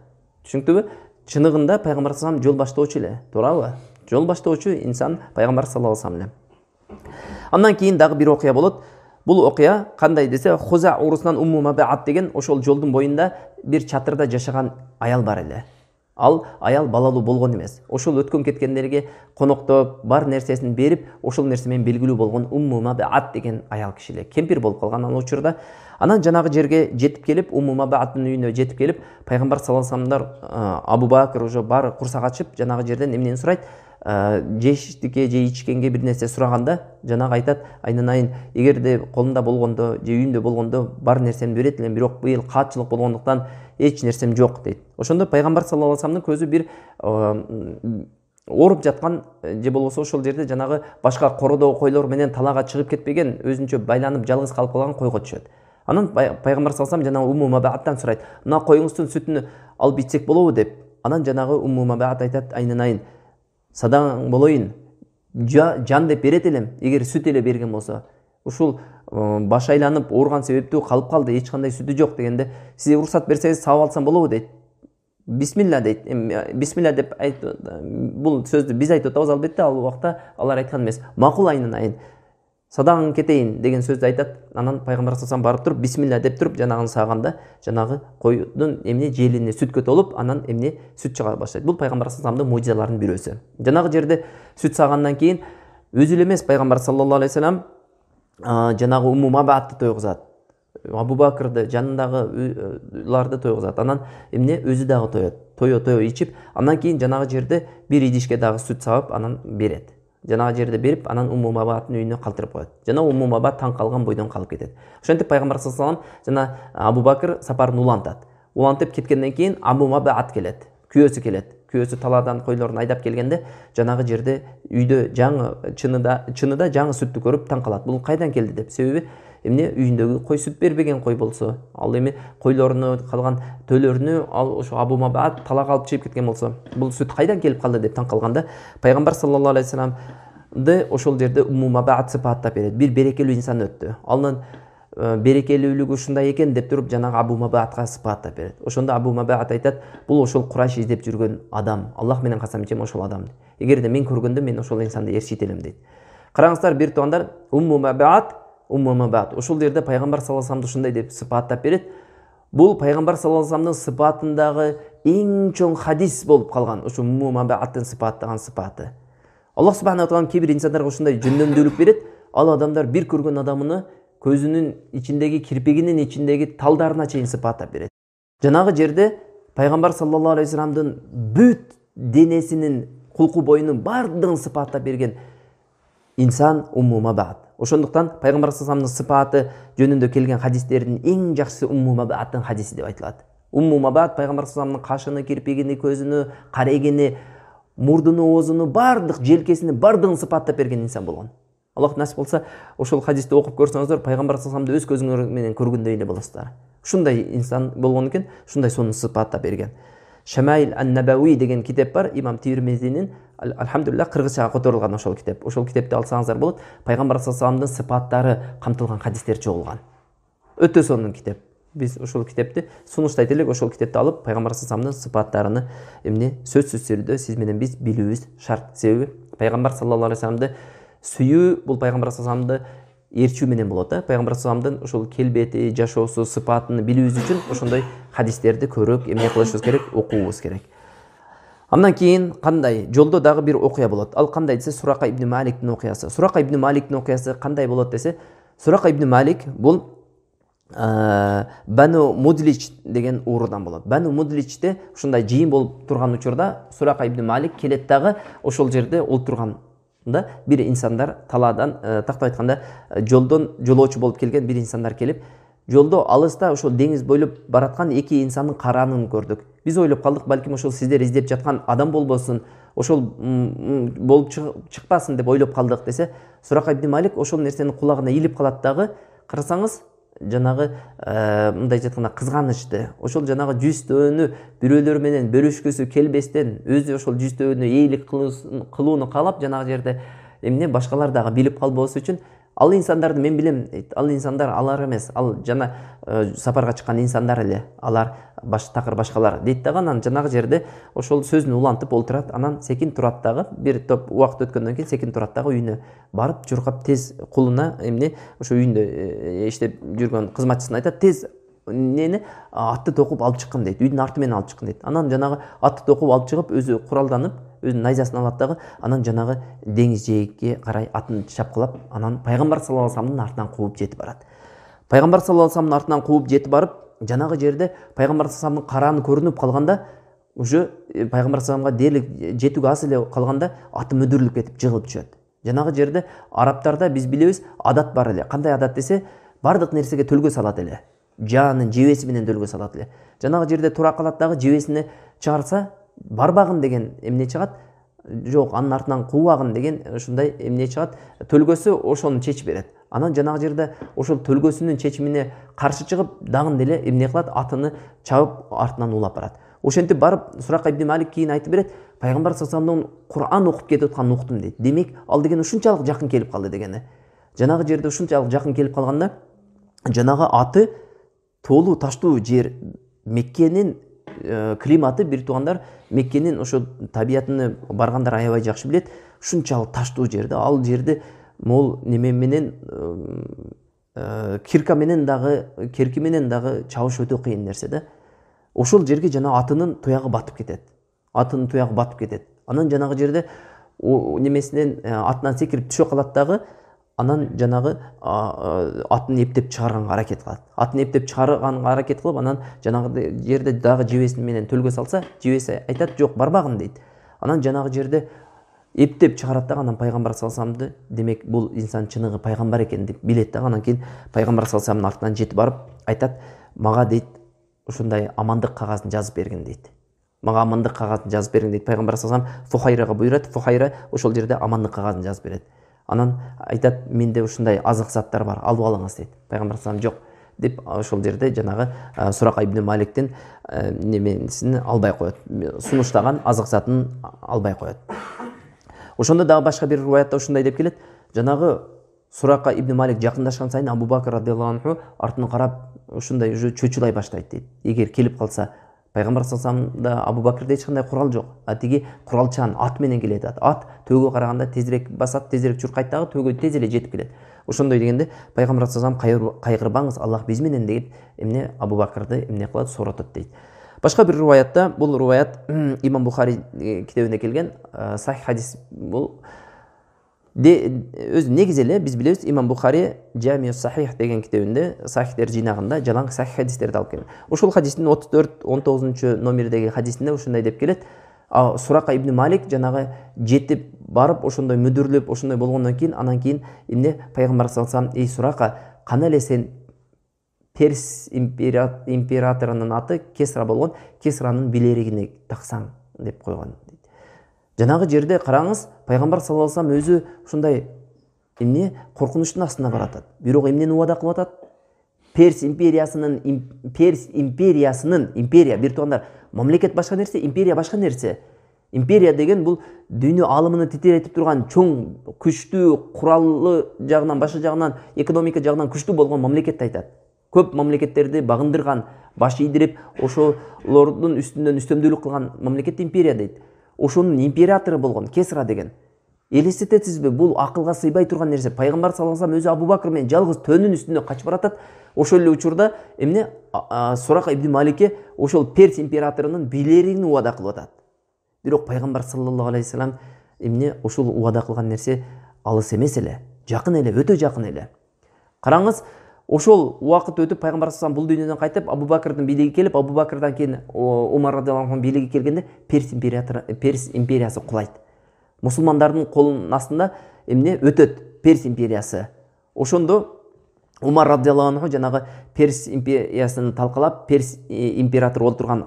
S1: Түшүнүктүбү? Чыныгында пайгамбар саллаллаху алейхи вассалам жол баштоочу эле, туурабы? Жол баштоочу инсан пайгамбар саллаллаху алейхи вассалам эле. Андан кийин дагы бир окуя болот. Бул окуя кандай десе, Хуза урусунан Умму Мабаат деген ошол жолдун боюнда бир чатырда жашаган аял бар эле. Ал аял балалуу болгон эмес. Ошол өткөн кеткендерге коноктоп, бар нерсесин берип, ошол нерсе менен белгилүү болгон Умму Мабаат деген аял киши эле. Кемпир болуп калган ал учурда. Анан жанагы жерге жетип келип, Умму Мабааттын үйүнө жетип келип, пайгамбар саллаллаху алейхи вассаламдар Абу Бакр уже баары курсак ачып, жанагы жерден эмнени сурайт? Жештикке же ичкенге бир нерсе сураганда, жанагы айтат, айнанайын, эгерде колунда болгондо же үйүндө болгондо бар нерсени берет элем, бирок быйыл каатчылык болгондуктан эч нерсем жок дейт. Ошондо пайгамбар саллаллаху алейхи вассаламдын көзү бир ооруп жаткан же болбосо ошол жерде жанагы башка кородогу койлор менен талаага чыгып кетпеген, өзүнчө байланып жалгыз калып калган койго түшөт. Анан пайгамбар саллаллаху алейхи вассалам жанагы Умму Мабааттан сурайт, мына коюңуздун сүтүн алып ичсек болобу деп. Анан жанагы Умму Мабаат айтат, айнанайын, садаң болоюн, жан деп берет элем, эгер сүт эле берген болсо. Ушул баш айланып ооруган себептүү калып калды, эч кандай сүтү жок дегенде, сиз уруксат берсеңиз саап алсам болобу дейт. Бисмилла дейт. Бисмилла деп бул сөздү биз айтып атабыз, албетте ал убакта алар айткан эмес. Макул айнанайын, садаң кетейин деген сөздү айтат. Анан пайгамбар саллаллаху алейхи вассалам барып туруп бисмилла деп туруп жанагын сааганда, жанагы койдун эмне желине сүткө толуп, анан эмне сүт чыга баштайт. Бул пайгамбар саллаллаху алейхи вассаламдын мужизаларынын бирөөсү. Жанагы жерде сүт саагандан кийин өзү эле эмес пайгамбар саллаллаху алейхи вассалам жанагы Умму Мабаатты тойгузат. Абу Бакрды, жанындагыларды тойгузат. Анан эмне өзү дагы тоет. Тое ичип, андан кийин жанагы жерде бир идишке дагы сүт саап, анан берет. Жанагы жерде берип, анан Умму Мабааттын үйүнө калтырып коет. Жана Умму Мабаат таң калган бойдон калып кетет. Ошентип пайгамбар саллаллаху алейхи вассалам жана Абу Бакр сапарын улантат. Улантып кеткенден кийин Абу Мабаат келет. Күйөөсү келет. Күйөөсү талаадан койлорун айдап келгенде, жанагы жерде үйдө жаңы чынында жаңы сүттү көрүп таң калат. Бул кайдан келди деп. Себеби эмне үйүндөгү кой сүт бербеген кой болсо, ал эми койлоруну, калган төлөрүнү ал ошо Абу Мабаат талаага алып чыгып кеткен болсо, бул сүт кайдан келип калды деп таң калганда, пайгамбар саллаллаху алейхи вассаламды ошол жерде Умму Мабаат сыпаттап берет. Бир берекелүү инсан өттү. Анын берекелүүлүгү ушундай экен деп туруп жанагы Абу Мабаатка сыпаттап берет. Ошондо Абу Мабаат айтат, бул ошол Курайш издеп жүргөн адам. Аллах менен касам ичем ошол адам. Эгерде мен көргөндө мен ошол инсанды ээрчителем дейт. Караңыздар, бир туугандар, Умму Мабаат ошол жерде пайгамбар саллаллаху алейхи вассаламды ушундай деп сыпаттап берет. Бул пайгамбар саллаллаху алейхи вассаламдын сыпатындагы эң чоң хадис болуп калган, ошо Умму Мабааттын сыпаттаган сыпаты. Аллах субхана ва таала кээ бир инсандарга ушундай жөндөмдүүлүк берет. Ал адамдар бир көргөн адамыны көзүнүн ичиндеги, кирпигинин ичиндеги талдарына чейин сыпаттап берет. Жанагы жерде пайгамбар саллаллаху алейхи вассаламдын бүт денесинин, кулку боюнун бардыгын сыпаттап берген инсан Умму Мабаат. Ошондуктан пайгамбар саллаллаху алейхи вассаламдын сыпаты жөнүндө келген хадистердин эң жакшысы Умму Мабааттын хадиси деп айтылат. Умму Мабаат пайгамбар саллаллаху алейхи вассаламдын кашыны, кирпигини, көзүнү, карегини, мурдуну, оозуну, бардык желкесини бардыгын сыпаттап берген инсан болгон. Аллах насип болса, ошол хадисти окуп көрсөңүздөр, пайгамбар саллаллаху алейхи вассаламды өз көзүңөр менен көргөндөй эле болосуздар. Ушундай инсан болгон экен, ушундай сонун сыпаттап берген. Шамаил ан-Набауи деген китеп бар, имам Тирмизинин, алхамдулиллах, кыргызчага которулган ошол китеп. Ошол китепти алсаңыздар болот, пайгамбар саллаллаху алейхи вассаламдын сыпаттары камтылган хадистер чогулган. Өтө сонун китеп. Биз ошол китепти сунуштайт элек, ошол китепти алып пайгамбар саллаллаху алейхи вассаламдын сыпаттарыны эмне сөзсүз түрдө сиз менен биз билүүбүз шарт. Себеби пайгамбар саллаллаху алейхи вассаламды сүйүү бул пайгамбар саллаллаху алейхи вассаламды ээрчүү менен болот да. Пайгамбар саллаллаху алейхи вассаламдын ошол келбети, жашоосу, сыпатын билүүбүз үчүн ошондой хадистерди көрүп, эмне кылышыбыз керек, окуубуз керек. Андан кийин кандай? Жолдо дагы бир окуя болот. Ал кандай десе, Сурака ибн Маликтин окуясы. Сурака ибн Маликтин окуясы кандай болот десе, Сурака ибн Малик бул Бану Мудлич деген уурудан болот. Бану Мудличте ушундай жыйын болуп турган учурда Сурака ибн Малик келет дагы ошол жерде олтурганда бир инсандар талаадан, тактап айтканда, жолдон жолоочу болуп келген бир инсандар келип, жолдо алыста ошол деңиз бойлоп бараткан эки инсандын караанын көрдүк. Биз ойлоп калдык, балким ошол сиздер издеп жаткан адам болбосун, ошол болуп чыкпасын деп ойлоп калдык десе, Сурака ибн Малик ошол нерсени кулагына илип калат дагы, карасаңыз, жанагы мындай жатканда кызганычты, ошол жанагы жүзтөөнү бирөөлөр менен бөлүшкүсү келбестен, өзү ошол жүзтөөнү ээлик кылууну каалап, жанагы жерде эмне башкалар дагы билип калбоосу үчүн Ал инсандарды мен билем дейт. Ал инсандар алар эмес, ал жана сапарга чыккан инсандар эле, алар такыр башкалар дейт дагы. Анан жанагы жерде ошол сөзүн улантып олтурат. Анан секин турат дагы, бир топ убакыт өткөндөн кийин секин турат дагы үйүнө барып чуркап тез кулуна эмне ошо үйүндө иштеп жүргөн кызматчысына айтат, тез нени атты токуп алып чыккын дейт, үйдүн арты менен алып чыккын дейт. Анан жанагы атты токуп алып чыгып өзү куралданып, өзүнүн найзасын алат дагы, анан жанагы деңиз жээкке карай атын чапкылап, анан пайгамбар саллаллаху алейхи вассаламдын артынан кууп жетип барат. Пайгамбар саллаллаху алейхи вассаламдын артынан кууп жетип барып, жанагы жерде пайгамбар саллаллаху алейхи вассаламдын карааны көрүнүп калганда, уже пайгамбар саллаллаху алейхи вассаламга дээрлик жетүүгө аз эле калганда аты мүдүрүлүп кетип жыгылып түшөт. Жанагы жерде арабтарда биз билебиз адат бар эле. Кандай адат десе, бардык нерсеге төлгө салат эле. Жанын жебеси менен төлгө салат эле. Жанагы жерде тура калат дагы, жебесине чыгарса барбагын деген эмне чыгат, жок анын артынан куубагын деген ушундай эмне чыгат, төлгөсү ошону чечип берет. Анан жанагы жерде ошол төлгөсүнүн чечимине каршы чыгып, дагы деле эмне кылат, атыны чабып артынан улап барат. Ошентип барып Сурака ибн Малик кийин айтып берет, пайгамбар саллаллаху алейхи вассаламдын Кур'ан окуп кетип атканын уктум дейт. Демек, ал деген ушунчалык жакын келип калды дегени. Жанагы жерде ушунчалык жакын келип калганда, жанагы аты тоолуу таштуу жер, Меккенин климаты, бир туугандар, Меккенин ошо табиятыны баргандар аябай жакшы билет. Ушунчалык таштуу жерде, ал жерде мол неме менен кирка менен дагы чабыш өтө кыйын нерсе да. Ошол жерге жана атынын туягы батып кетет. Атынын туягы батып кетет. Анан жанагы жерде немесинен атынан секирип түшө калат дагы, анан жанагы атын эптеп чыгарганга аракет кылат. Атын эптеп чыгарганга аракет кылып, анан жанагы жерде дагы жебеси менен төлгө салса, жебеси айтат, жок барбагын дейт. Анан жанагы жерде эптеп чыгарат дагы, анан пайгамбар саллаллаху алейхи вассаламды, демек бул инсан чыныгы пайгамбар экен деп билет дагы. Анан кийин пайгамбар саллаллаху алейхи вассаламдын артынан жетип барып айтат, мага дейт ушундай амандык кагазын жазып бергин дейт. Мага амандык кагазын жазып бергин дейт. Пайгамбар саллаллаху алейхи вассалам Фухайрага буйрат, Фухайра ошол жерде амандык кагазын жазып берет. Анан айтат, менде ушундай азык заттар бар, алып алыңыз дейт. Пайгамбар саллаллаху алейхи вассалам жок деп ошол жерде жанагы Сурака ибн Маликтин немесин албай коет. Сунуштаган азык затын албай коет. Ошондо дагы башка бир риваятта ушундай деп келет. Жанагы Сурака ибн Малик жакындашкан сайын Абу Бакр радиаллаху анху артын карап ушундай уже чөчүлай баштайт дейт. Эгер келип калса, пайгамбар саллаллаху алейхи вассаламда Абу Бакрда эч кандай курал жок. Тиги куралчан ат менен келет. Ат төөгө караганда тезирээк басат, тезирээк чуркайт дагы, төөгө тез эле жетип келет. Ошондой дегенде пайгамбар саллаллаху алейхи вассалам кайгырбаңыз, Аллах биз менен деп эмне Абу Бакрды эмне кылат, сооротот дейт. Башка бир риваятта, бул риваят Имам Бухари китебине келген сахих хадис. Бул өзү негизи эле биз билебиз, Имам Бухари Жамиу Сахих деген китебинде сахихтер жыйнагында жалаң сахих хадистерди алып келген. Ошол хадистин 34-19 номердеги хадисинде ушундай деп келет. Сурака ибн Малик жанагы жетип барып ошондой мүдүрүлүп, ошондой болгондон кийин, анан кийин эмне пайгамбар саллаллаху алейхи вассалам, эй Сурака, кана эле сен Перс императорунун аты Кесра болгон, Кесранын билеригине таксаң деп койгон. Жанагы жерде караңыз, пайгамбар саллаллаху алейхи вассалам өзү ушундай эмне коркунучтун астына баратат. Бирок эмнени убада кылып атат? Перс империя, бир туугандар, мамлекет башка нерсе, империя башка нерсе. Империя деген бул дүйнө алымын титиретип турган чоң, күчтүү, кураллы жагынан, башка жагынан, экономика жагынан күчтүү болгон мамлекетти айтат. Көп мамлекеттерди багындырган, баш ийдирип, ошолордун үстүнөн үстөмдүүлүк кылган мамлекет империя дейт. Ошонун императору болгон Кесра деген. Элестетесизби, бул акылга сыйбай турган нерсе. Пайгамбар саллаллаху алейхи вассалам өзү Абу Бакр менен жалгыз төөнүн үстүнө качып баратат. Ошол эле учурда эмне Сурака ибн Маликке ошол Перс императорунун билеригин убада кылып атат. Бирок пайгамбар саллаллаху алейхи вассалам эмне ошол убада кылган нерсе алыс эмес эле, жакын эле, өтө жакын эле. Караңыз, ошол убакыт өтүп пайгамбар саллаллаху алейхи вассалам бул дүйнөдөн кайтып, Абу Бакрдын бийлиги келип, Абу Бакрдан кийин Умар радиаллаху анхунун бийлиги келгенде Перс империясы кулайт. Мусулмандардын колунун астында эмне өтөт Перс империясы. Ошондо Умар радиаллаху анху жанагы Перс империясын талкалап, Перс императору олтурган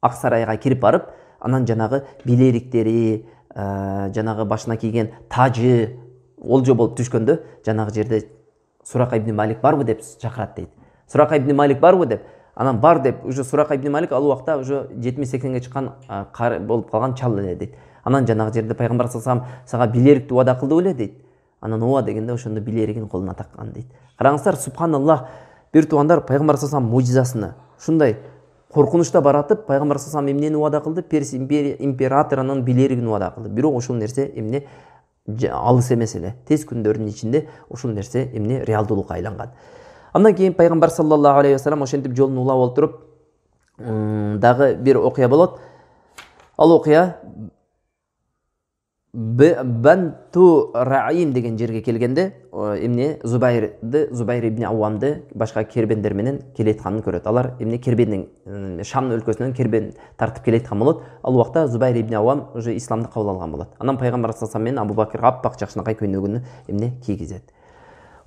S1: ак сарайга кирип барып, анан жанагы билериктери, жанагы башына кийген тажы олжо болуп түшкөндө, жанагы жерде Сурака ибн Малик барбы деп чакырат дейт. Сурака ибн Малик барбы деп. Анан бар деп, уже Сурака ибн Малик ал убакта уже 70-80ге чыккан болуп калган чал эле дейт. Анан жанагы жерде пайгамбар саллаллаху алейхи вассалам сага билерикти убада кылды беле дейт. Анан ооба дегенде ошондо билеригин колуна таккан дейт. Караңыздар, субханаллах, бир туугандар пайгамбар саллаллаху алейхи вассалам мужизасыны ушундай коркунучта баратып пайгамбар саллаллаху алейхи вассалам эмнени убада кылды? Перс императорунун билеригин убада кылды. Бирок ушул нерсе эмне алыс эмес эле. Тез күндөрдүн ичинде ушул нерсе эмне реалдуулукка айланган. Андан кийин пайгамбар саллаллаху алейхи вассалам ошентип жолун улап олтуруп дагы бир окуя болот. Ал окуя Банту Раим деген жерге келгенде эмне Зубайр ибн Ауамды башка кербендер менен келетканын көрөт. Алар эмне кербендин Шам өлкөсүнөн кербен тартып келеткан болот. Ал убакта Зубайр ибн Ауам уже исламды кабыл алган болот. Анан пайгамбар саллаллаху алейхи вассалам менен Абу Бакыр аппак жакшынакай көйнөгүнү эмне кийгизет.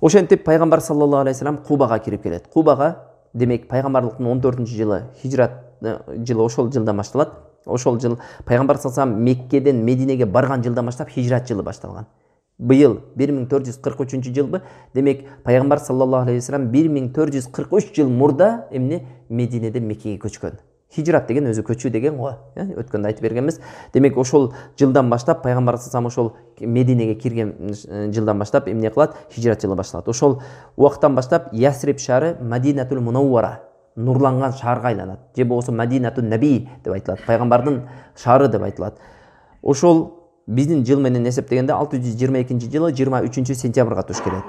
S1: Ошентип пайгамбар саллаллаху алейхи вассалам Кубага кирип келет. Кубага демек пайгамбарлыктын 14-жылы хижрат жылы ошол жылдан башталат. Ошол жыл пайгамбар саллаллаху алейхи вассалам Меккеден Мединеге барган жылдан баштап хижрат жылы башталган. Быйыл 1443-жылбы? Демек пайгамбар саллаллаху алейхи вассалам 1443 жыл мурда эмне Мединеден Меккеге көчкөн. Хижрат деген өзү көчүү деген го, өткөндө айтып бергенбиз. Демек ошол жылдан баштап пайгамбар саллаллаху алейхи вассалам ошол Мединеге кирген жылдан баштап эмне кылат? Хижрат жылы башталат. Ошол убактан баштап Ясриб шаары Мадинатул Мунаввара, нурланган шаарга айланат. Же болбосо Мадинатун Наби деп айтылат. Пайгамбардын шаары деп айтылат. Ошол биздин жыл менен эсептегенде 622-жылы 23-сентябрга туш келет.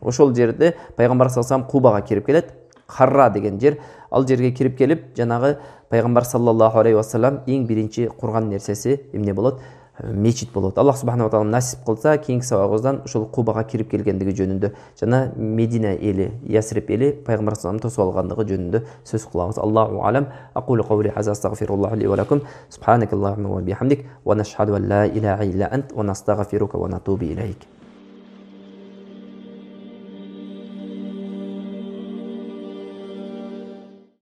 S1: Ошол жерде пайгамбар саллаллаху алейхи вассалам Кубага кирип келет. Харра деген жер. Ал жерге кирип келип, жанагы пайгамбар саллаллаху алейхи вассалам эң биринчи курган нерсеси эмне болот? Мечит болот. Аллах субханаху ва таала насип кылса, кийинки сабагыбыздан ошол Кубага кирип келгендиги жөнүндө жана Медина эли, Ясриб эли пайгамбар саллаллаху алейхи вассалам тосуп алгандыгы жөнүндө сөз кылабыз. Аллаху алам. Aqulu qawli hadha astaghfirullah li wa lakum. Subhanakallahumma wa bihamdik wa nashhadu an la ilaha illa ant wa nastaghfiruka wa natubu ilayk.